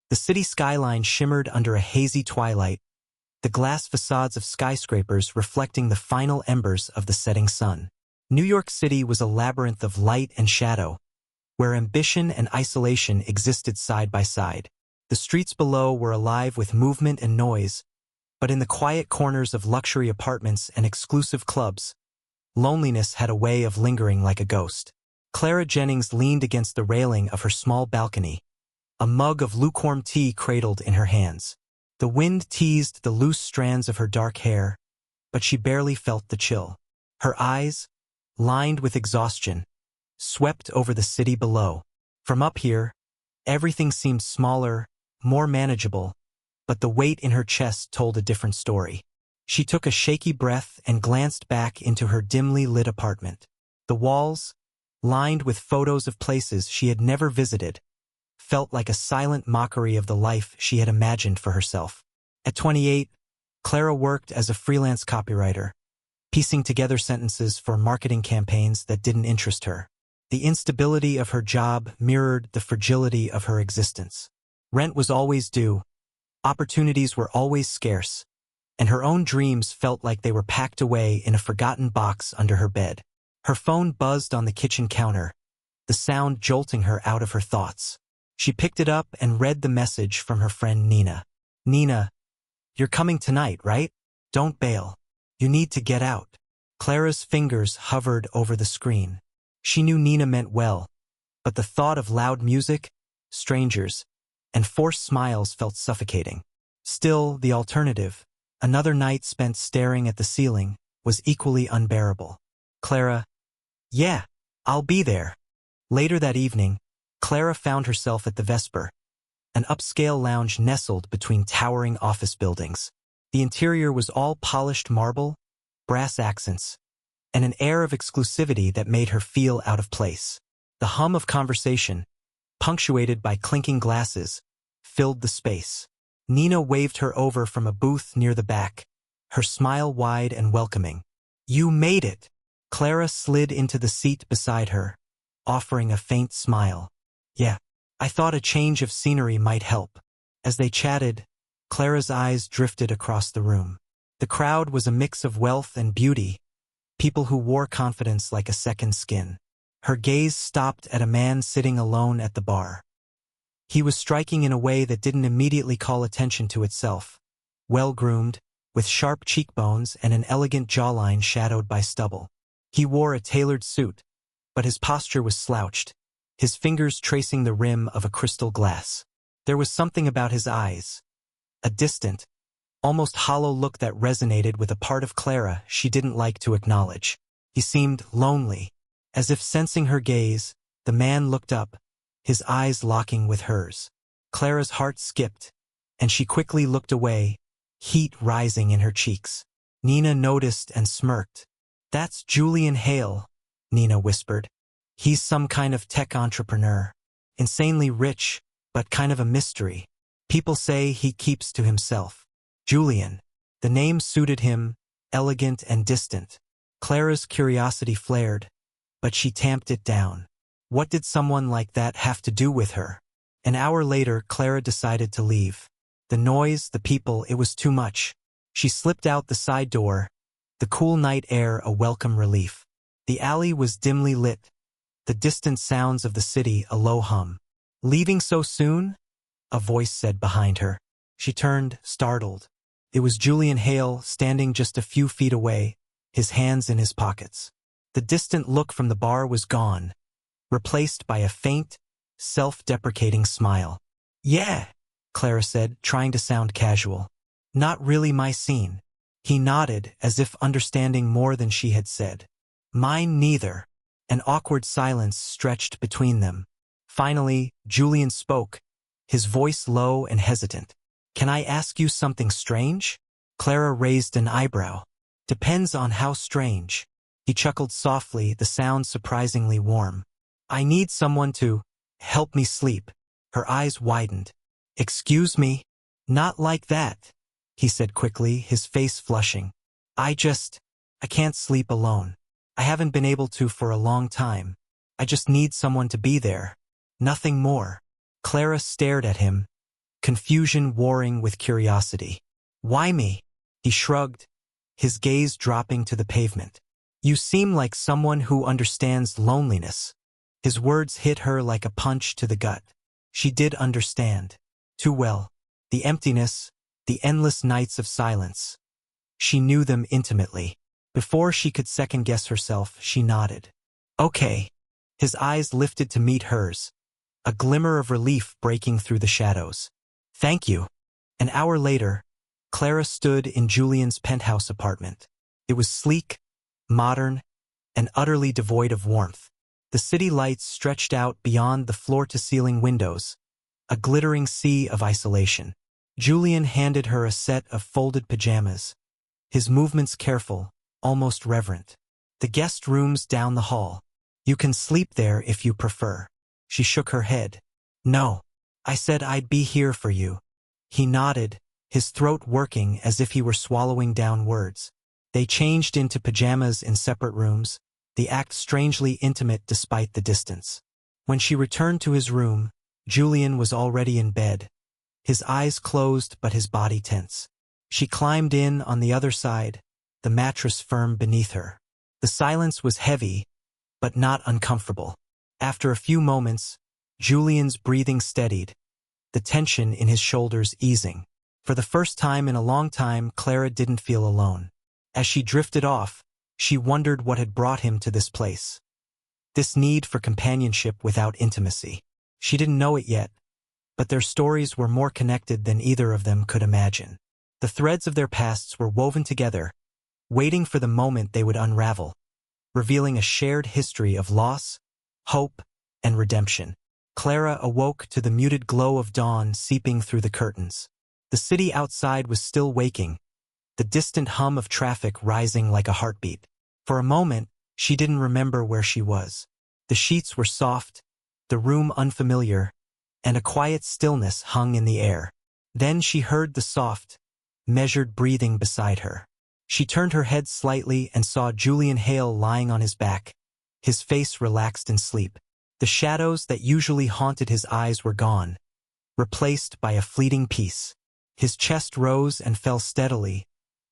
The city skyline shimmered under a hazy twilight, the glass facades of skyscrapers reflecting the final embers of the setting sun. New York City was a labyrinth of light and shadow, where ambition and isolation existed side by side. The streets below were alive with movement and noise, but in the quiet corners of luxury apartments and exclusive clubs, loneliness had a way of lingering like a ghost. Clara Jennings leaned against the railing of her small balcony, a mug of lukewarm tea cradled in her hands. The wind teased the loose strands of her dark hair, but she barely felt the chill. Her eyes, lined with exhaustion, swept over the city below. From up here, everything seemed smaller, more manageable, but the weight in her chest told a different story. She took a shaky breath and glanced back into her dimly lit apartment. The walls, lined with photos of places she had never visited, felt like a silent mockery of the life she had imagined for herself. At 28, Clara worked as a freelance copywriter, piecing together sentences for marketing campaigns that didn't interest her. The instability of her job mirrored the fragility of her existence. Rent was always due, opportunities were always scarce, and her own dreams felt like they were packed away in a forgotten box under her bed. Her phone buzzed on the kitchen counter, the sound jolting her out of her thoughts. She picked it up and read the message from her friend Nina. "Nina, you're coming tonight, right? Don't bail. You need to get out." Clara's fingers hovered over the screen. She knew Nina meant well, but the thought of loud music, strangers, and forced smiles felt suffocating. Still, the alternative, another night spent staring at the ceiling, was equally unbearable. Clara, "Yeah, I'll be there." Later that evening, Clara found herself at the Vesper, an upscale lounge nestled between towering office buildings. The interior was all polished marble, brass accents, and an air of exclusivity that made her feel out of place. The hum of conversation, punctuated by clinking glasses, filled the space. Nina waved her over from a booth near the back, her smile wide and welcoming. "You made it." Clara slid into the seat beside her, offering a faint smile. "Yeah, I thought a change of scenery might help." As they chatted, Clara's eyes drifted across the room. The crowd was a mix of wealth and beauty, people who wore confidence like a second skin. Her gaze stopped at a man sitting alone at the bar. He was striking in a way that didn't immediately call attention to itself. Well-groomed, with sharp cheekbones and an elegant jawline shadowed by stubble. He wore a tailored suit, but his posture was slouched, his fingers tracing the rim of a crystal glass. There was something about his eyes, a distant, almost hollow look that resonated with a part of Clara she didn't like to acknowledge. He seemed lonely. As if sensing her gaze, the man looked up, his eyes locking with hers. Clara's heart skipped, and she quickly looked away, heat rising in her cheeks. Nina noticed and smirked. "That's Julian Hale," Nina whispered. "He's some kind of tech entrepreneur. Insanely rich, but kind of a mystery. People say he keeps to himself." Julian. The name suited him, elegant and distant. Clara's curiosity flared, but she tamped it down. What did someone like that have to do with her? An hour later, Clara decided to leave. The noise, the people, it was too much. She slipped out the side door, the cool night air a welcome relief. The alley was dimly lit, the distant sounds of the city a low hum. "Leaving so soon?" a voice said behind her. She turned, startled. It was Julian Hale standing just a few feet away, his hands in his pockets. The distant look from the bar was gone, replaced by a faint, self-deprecating smile. "Yeah," Clara said, trying to sound casual. "Not really my scene." He nodded, as if understanding more than she had said. "Mine neither." An awkward silence stretched between them. Finally, Julian spoke, his voice low and hesitant. "Can I ask you something strange?" Clara raised an eyebrow. "Depends on how strange." He chuckled softly, the sound surprisingly warm. "I need someone to help me sleep." Her eyes widened. "Excuse me?" "Not like that," he said quickly, his face flushing. I can't sleep alone. I haven't been able to for a long time. I just need someone to be there. Nothing more." Clara stared at him, confusion warring with curiosity. "Why me?" He shrugged, his gaze dropping to the pavement. "You seem like someone who understands loneliness." His words hit her like a punch to the gut. She did understand. Too well. The emptiness, the endless nights of silence. She knew them intimately. Before she could second-guess herself, she nodded. "Okay." His eyes lifted to meet hers, a glimmer of relief breaking through the shadows. "Thank you." An hour later, Clara stood in Julian's penthouse apartment. It was sleek, modern, and utterly devoid of warmth. The city lights stretched out beyond the floor-to-ceiling windows, a glittering sea of isolation. Julian handed her a set of folded pajamas, his movements careful, almost reverent. "The guest room's down the hall. You can sleep there if you prefer." She shook her head. "No. I said I'd be here for you." He nodded, his throat working as if he were swallowing down words. They changed into pajamas in separate rooms, the act strangely intimate despite the distance. When she returned to his room, Julian was already in bed, his eyes closed but his body tense. She climbed in on the other side, the mattress firm beneath her. The silence was heavy, but not uncomfortable. After a few moments, Julian's breathing steadied, the tension in his shoulders easing. For the first time in a long time, Clara didn't feel alone. As she drifted off, she wondered what had brought him to this place. This need for companionship without intimacy. She didn't know it yet, but their stories were more connected than either of them could imagine. The threads of their pasts were woven together, waiting for the moment they would unravel, revealing a shared history of loss, hope, and redemption. Clara awoke to the muted glow of dawn seeping through the curtains. The city outside was still waking, the distant hum of traffic rising like a heartbeat. For a moment, she didn't remember where she was. The sheets were soft, the room unfamiliar, and a quiet stillness hung in the air. Then she heard the soft, measured breathing beside her. She turned her head slightly and saw Julian Hale lying on his back, his face relaxed in sleep. The shadows that usually haunted his eyes were gone, replaced by a fleeting peace. His chest rose and fell steadily,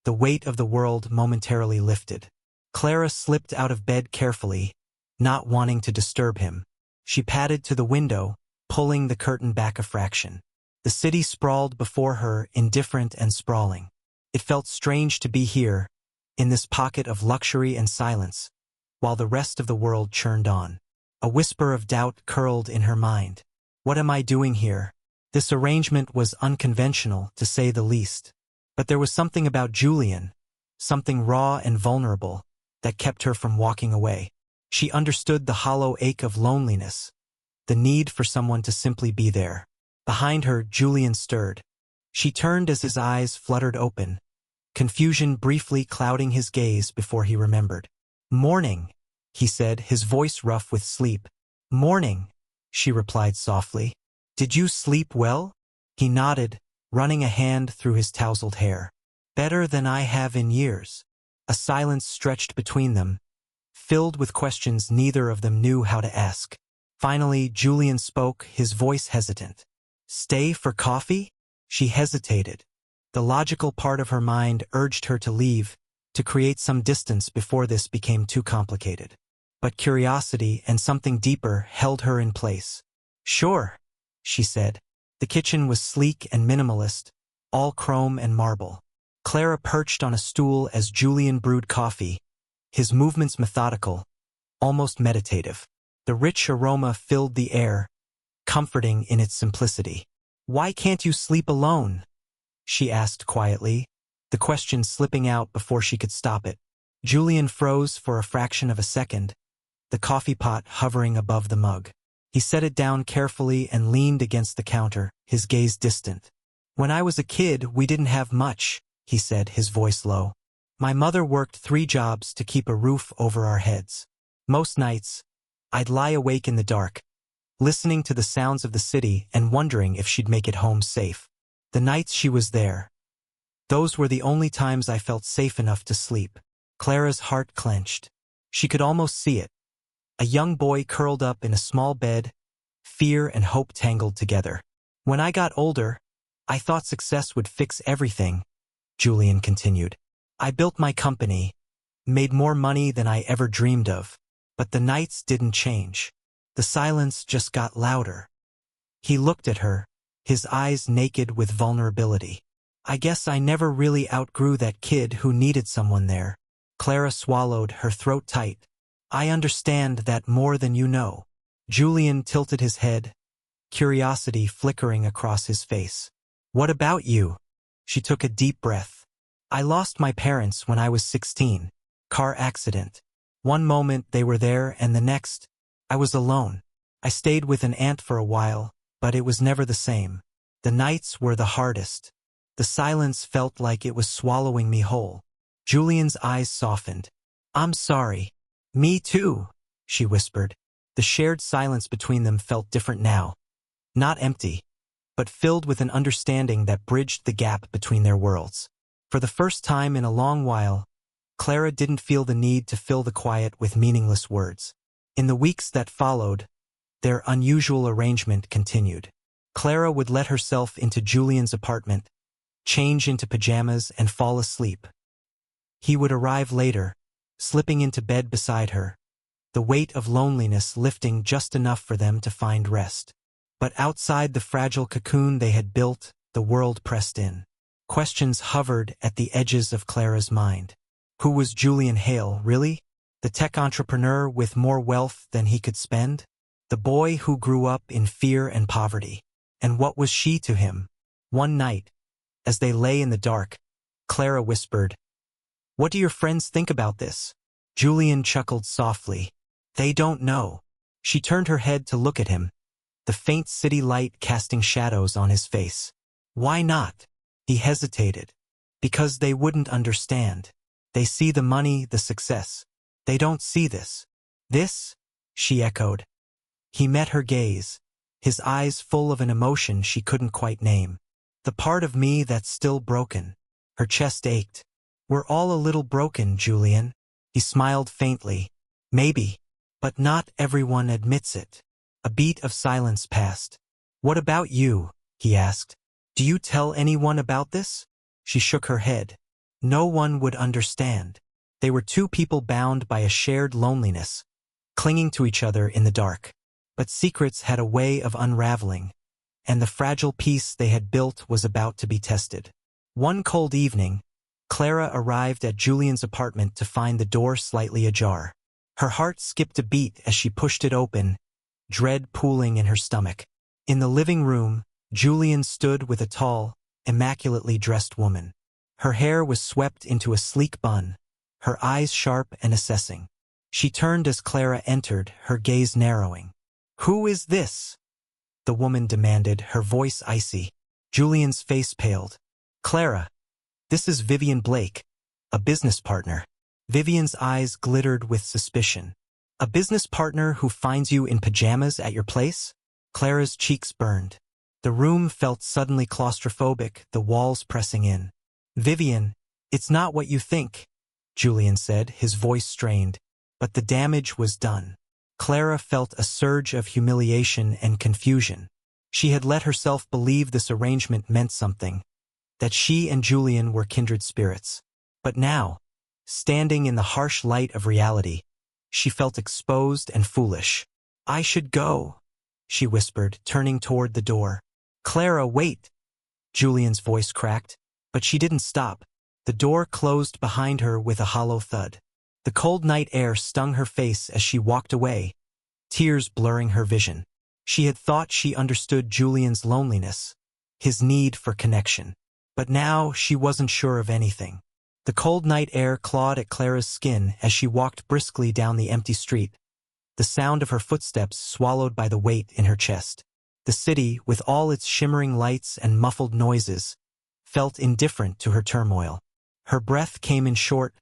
the weight of the world momentarily lifted. Clara slipped out of bed carefully, not wanting to disturb him. She padded to the window, pulling the curtain back a fraction. The city sprawled before her, indifferent and sprawling. It felt strange to be here, in this pocket of luxury and silence, while the rest of the world churned on. A whisper of doubt curled in her mind. What am I doing here? This arrangement was unconventional, to say the least. But there was something about Julian, something raw and vulnerable, that kept her from walking away. She understood the hollow ache of loneliness, the need for someone to simply be there. Behind her, Julian stirred. She turned as his eyes fluttered open, confusion briefly clouding his gaze before he remembered. "Morning," he said, his voice rough with sleep. "Morning," she replied softly. "Did you sleep well?" He nodded, running a hand through his tousled hair. "Better than I have in years." A silence stretched between them, filled with questions neither of them knew how to ask. Finally, Julian spoke, his voice hesitant. "Stay for coffee?" She hesitated. The logical part of her mind urged her to leave, to create some distance before this became too complicated. But curiosity and something deeper held her in place. "Sure," she said. The kitchen was sleek and minimalist, all chrome and marble. Clara perched on a stool as Julian brewed coffee, his movements methodical, almost meditative. The rich aroma filled the air, comforting in its simplicity. "Why can't you sleep alone?" she asked quietly, the question slipping out before she could stop it. Julian froze for a fraction of a second, the coffee pot hovering above the mug. He set it down carefully and leaned against the counter, his gaze distant. "When I was a kid, we didn't have much," he said, his voice low. "My mother worked 3 jobs to keep a roof over our heads. Most nights, I'd lie awake in the dark, listening to the sounds of the city and wondering if she'd make it home safe. The nights she was there, those were the only times I felt safe enough to sleep." Clara's heart clenched. She could almost see it. A young boy curled up in a small bed, fear and hope tangled together. "When I got older, I thought success would fix everything, Julian continued. I built my company, made more money than I ever dreamed of, but the nights didn't change. The silence just got louder. He looked at her, his eyes naked with vulnerability. I guess I never really outgrew that kid who needed someone there. Clara swallowed, her throat tight. I understand that more than you know. Julian tilted his head, curiosity flickering across his face. What about you? She took a deep breath. I lost my parents when I was 16. Car accident. One moment they were there and the next, I was alone. I stayed with an aunt for a while, but it was never the same. The nights were the hardest. The silence felt like it was swallowing me whole. Julian's eyes softened. I'm sorry. Me too, she whispered. The shared silence between them felt different now. Not empty, but filled with an understanding that bridged the gap between their worlds. For the first time in a long while, Clara didn't feel the need to fill the quiet with meaningless words. In the weeks that followed, their unusual arrangement continued. Clara would let herself into Julian's apartment, change into pajamas and fall asleep. He would arrive later, slipping into bed beside her, the weight of loneliness lifting just enough for them to find rest. But outside the fragile cocoon they had built, the world pressed in. Questions hovered at the edges of Clara's mind. Who was Julian Hale, really? The tech entrepreneur with more wealth than he could spend? The boy who grew up in fear and poverty? And what was she to him? One night, as they lay in the dark, Clara whispered, "What do your friends think about this?" Julian chuckled softly. "They don't know." She turned her head to look at him, the faint city light casting shadows on his face. "Why not?" He hesitated. "Because they wouldn't understand. They see the money, the success. They don't see this." "This?" she echoed. He met her gaze, his eyes full of an emotion she couldn't quite name. "The part of me that's still broken." Her chest ached. "We're all a little broken, Julian." He smiled faintly. "Maybe, but not everyone admits it." A beat of silence passed. "What about you?" he asked. "Do you tell anyone about this?" She shook her head. No one would understand. They were two people bound by a shared loneliness, clinging to each other in the dark. But secrets had a way of unraveling, and the fragile peace they had built was about to be tested. One cold evening, Clara arrived at Julian's apartment to find the door slightly ajar. Her heart skipped a beat as she pushed it open, dread pooling in her stomach. In the living room, Julian stood with a tall, immaculately dressed woman. Her hair was swept into a sleek bun, her eyes sharp and assessing. She turned as Clara entered, her gaze narrowing. "Who is this?" the woman demanded, her voice icy. Julian's face paled. "Clara, this is Vivian Blake, a business partner." Vivian's eyes glittered with suspicion. "A business partner who finds you in pajamas at your place?" Clara's cheeks burned. The room felt suddenly claustrophobic, the walls pressing in. "Vivian, it's not what you think," Julian said, his voice strained. But the damage was done. Clara felt a surge of humiliation and confusion. She had let herself believe this arrangement meant something, that she and Julian were kindred spirits. But now, standing in the harsh light of reality, she felt exposed and foolish. "I should go," she whispered, turning toward the door. "Clara, wait!" Julian's voice cracked, but she didn't stop. The door closed behind her with a hollow thud. The cold night air stung her face as she walked away, tears blurring her vision. She had thought she understood Julian's loneliness, his need for connection. But now she wasn't sure of anything. The cold night air clawed at Clara's skin as she walked briskly down the empty street, the sound of her footsteps swallowed by the weight in her chest. The city, with all its shimmering lights and muffled noises, felt indifferent to her turmoil. Her breath came in short,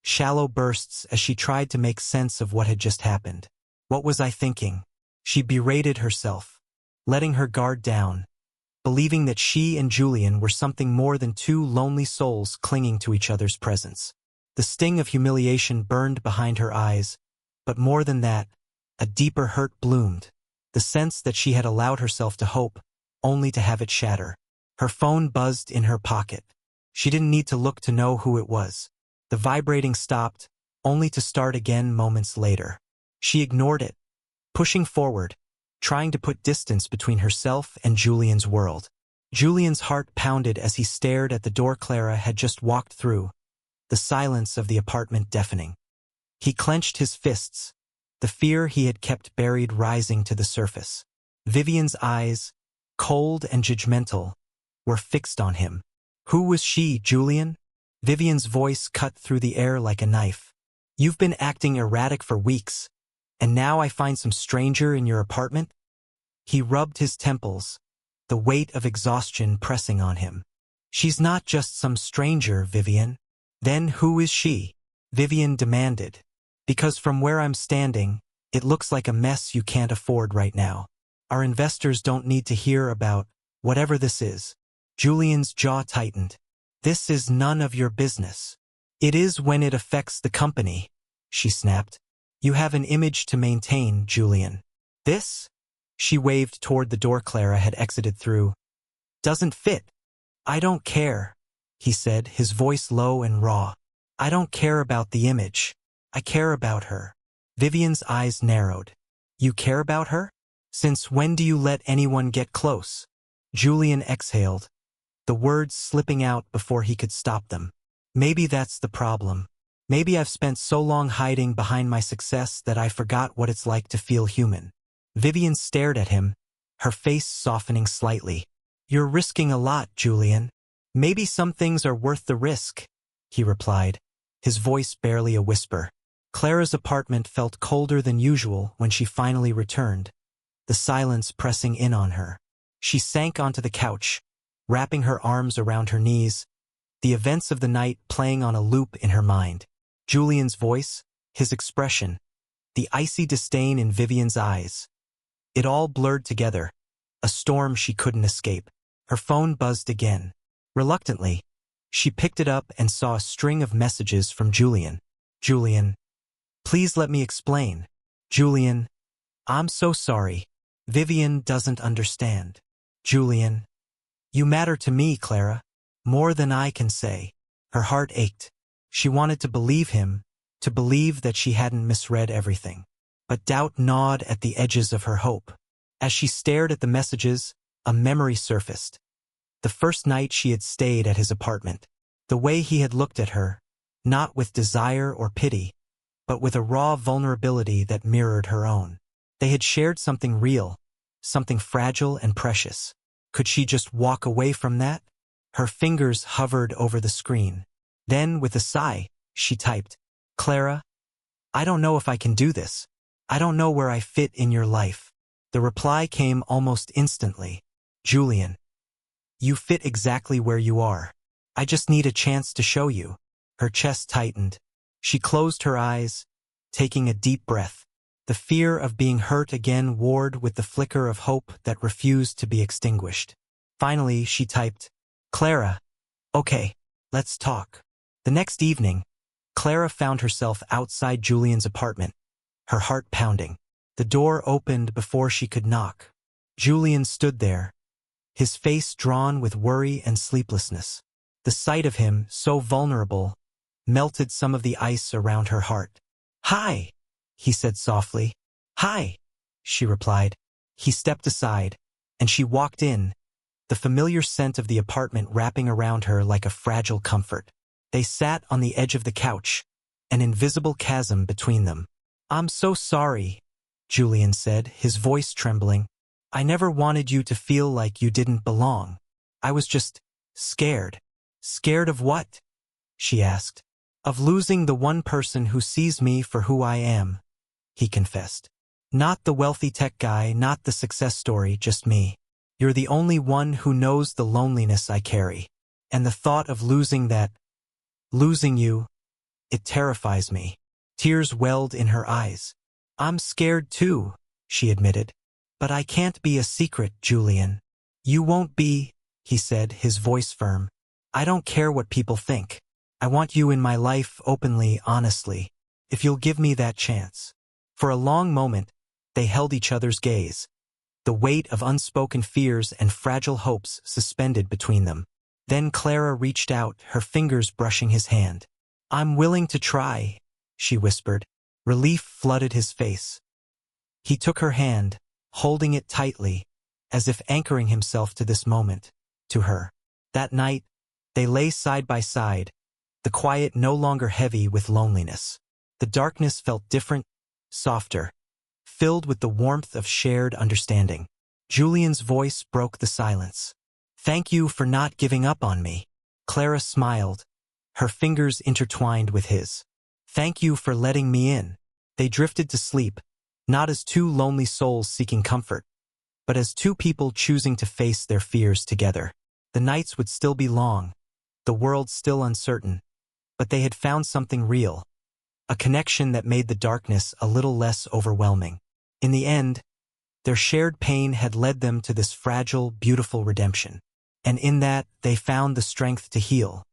shallow bursts as she tried to make sense of what had just happened. "What was I thinking?" She berated herself, letting her guard down, believing that she and Julian were something more than two lonely souls clinging to each other's presence. The sting of humiliation burned behind her eyes, but more than that, a deeper hurt bloomed, the sense that she had allowed herself to hope, only to have it shatter. Her phone buzzed in her pocket. She didn't need to look to know who it was. The vibrating stopped, only to start again moments later. She ignored it, pushing forward, trying to put distance between herself and Julian's world. Julian's heart pounded as he stared at the door Clara had just walked through, the silence of the apartment deafening. He clenched his fists, the fear he had kept buried rising to the surface. Vivian's eyes, cold and judgmental, were fixed on him. Who was she, Julian? Vivian's voice cut through the air like a knife. You've been acting erratic for weeks, and now I find some stranger in your apartment? He rubbed his temples, the weight of exhaustion pressing on him. She's not just some stranger, Vivian. Then who is she? Vivian demanded. Because from where I'm standing, it looks like a mess you can't afford right now. Our investors don't need to hear about whatever this is. Julian's jaw tightened. This is none of your business. It is when it affects the company, she snapped. You have an image to maintain, Julian. This? She waved toward the door Clara had exited through. Doesn't fit. I don't care, he said, his voice low and raw. I don't care about the image. I care about her. Vivian's eyes narrowed. You care about her? Since when do you let anyone get close? Julian exhaled, the words slipping out before he could stop them. Maybe that's the problem. Maybe I've spent so long hiding behind my success that I forgot what it's like to feel human. Vivian stared at him, her face softening slightly. You're risking a lot, Julian. Maybe some things are worth the risk, he replied, his voice barely a whisper. Clara's apartment felt colder than usual when she finally returned, the silence pressing in on her. She sank onto the couch, wrapping her arms around her knees, the events of the night playing on a loop in her mind. Julian's voice, his expression, the icy disdain in Vivian's eyes. It all blurred together, a storm she couldn't escape. Her phone buzzed again. Reluctantly, she picked it up and saw a string of messages from Julian. Julian, please let me explain. Julian, I'm so sorry. Vivian doesn't understand. Julian, you matter to me, Clara, more than I can say. Her heart ached. She wanted to believe him, to believe that she hadn't misread everything. But doubt gnawed at the edges of her hope. As she stared at the messages, a memory surfaced. The first night she had stayed at his apartment. The way he had looked at her, not with desire or pity, but with a raw vulnerability that mirrored her own. They had shared something real, something fragile and precious. Could she just walk away from that? Her fingers hovered over the screen. Then, with a sigh, she typed, Clara, I don't know if I can do this. I don't know where I fit in your life. The reply came almost instantly. Julian, you fit exactly where you are. I just need a chance to show you. Her chest tightened. She closed her eyes, taking a deep breath. The fear of being hurt again warred with the flicker of hope that refused to be extinguished. Finally, she typed, Clara, okay, let's talk. The next evening, Clara found herself outside Julian's apartment, her heart pounding. The door opened before she could knock. Julian stood there, his face drawn with worry and sleeplessness. The sight of him, so vulnerable, melted some of the ice around her heart. Hi, he said softly. Hi, she replied. He stepped aside, and she walked in, the familiar scent of the apartment wrapping around her like a fragile comfort. They sat on the edge of the couch, an invisible chasm between them. I'm so sorry, Julian said, his voice trembling. I never wanted you to feel like you didn't belong. I was just scared. Scared of what? She asked. Of losing the one person who sees me for who I am, he confessed. Not the wealthy tech guy, not the success story, just me. You're the only one who knows the loneliness I carry. And the thought of losing you, it terrifies me. Tears welled in her eyes. I'm scared too, she admitted. But I can't be a secret, Julian. You won't be, he said, his voice firm. I don't care what people think. I want you in my life openly, honestly, if you'll give me that chance. For a long moment, they held each other's gaze, the weight of unspoken fears and fragile hopes suspended between them. Then Clara reached out, her fingers brushing his hand. "I'm willing to try," she whispered. Relief flooded his face. He took her hand, holding it tightly, as if anchoring himself to this moment, to her. That night, they lay side by side, the quiet no longer heavy with loneliness. The darkness felt different, softer, filled with the warmth of shared understanding. Julian's voice broke the silence. "Thank you for not giving up on me." Clara smiled, her fingers intertwined with his. "Thank you for letting me in." They drifted to sleep, not as two lonely souls seeking comfort, but as two people choosing to face their fears together. The nights would still be long, the world still uncertain, but they had found something real, a connection that made the darkness a little less overwhelming. In the end, their shared pain had led them to this fragile, beautiful redemption. And in that, they found the strength to heal.